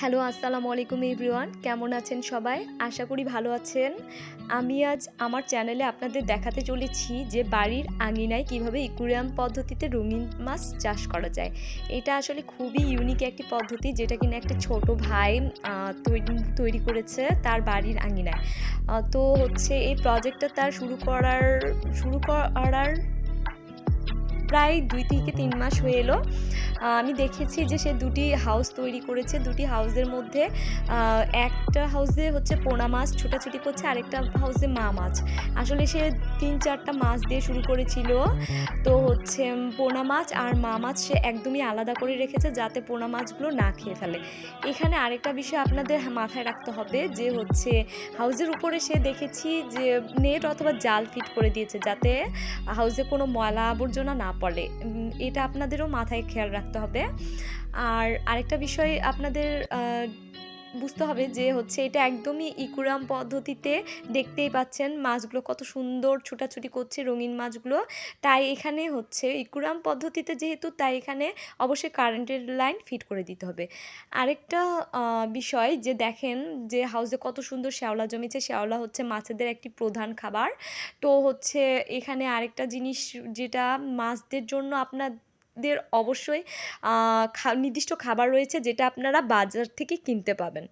Hello, আসসালামু আলাইকুম everyone. কেমন আছেন সবাই? আশা করি ভালো আছেন। আমি আজ আমার চ্যানেলে আপনাদের দেখাতে চলেছি যে বাড়ির আঙিনায় কিভাবে ইকুরিয়াম পদ্ধতিতে রঙিন মাছ চাষ করা যায়। এটা আসলে খুবই ইউনিক একটি পদ্ধতি যেটা কিনা একটা ছোট ভাই আ তৈরি করেছে তার বাড়ির আঙিনায়। তো হচ্ছে এই প্রজেক্টটা তার শুরু করার প্রায় ২ থেকে ৩ মাস হয়ে এলো। আমি দেখেছি যে সে ২টি হাউস তৈরি করেছে। ২টি হাউসের মধ্যে আ একটা হাউসে হচ্ছে পোনা মাছ ছোটাছুটি করছে, আরেকটা হাউসে মা মাছ। আসলে সে ৩-৪ টা মাছ দিয়ে শুরু করেছিল। তো হচ্ছে পোনা মাছ আর মা মাছ সে একদমই আলাদা করে রেখেছে যাতে পোনা মাছগুলো না খেয়ে ফেলে। এখানে আরেকটা বিষয় আপনাদের মাথায় রাখতে হবে যে হচ্ছে হাউসের উপরে সে দেখেছি যে নেট অথবা জাল ফিট করে দিয়েছে যাতে হাউসে কোনো ময়লা আবর্জনা না পড়ে। এটা আপনাদেরও মাথায় খেয়াল রাখতে হবে। আর আরেকটা বিষয় আপনাদের বুঝতে হবে যে হচ্ছে এটা একদমই ইকুরাম পদ্ধতিতে দেখতেই পাচ্ছেন মাছগুলো কত সুন্দর ছুটাছুটি করছে রঙিন মাছগুলো। তাই এখানে হচ্ছে ইকুরাম পদ্ধতিতে যেহেতু তাই এখানে অবশ্যই কারেন্টের লাইন ফিট করে দিতে হবে। আরেকটা আ বিষয় যে দেখেন যে হাউসে কত সুন্দর শ্যাওলা জমেছে। শ্যাওলা হচ্ছে মাছেদের একটি প্রধান খাবার। তো হচ্ছে এখানে আরেকটা জিনিস যেটা মাছদের জন্য আপনাদের অবশ্যই নির্দিষ্ট খাবার রয়েছে যেটা আপনারা বাজার থেকে কিনতে পাবেন।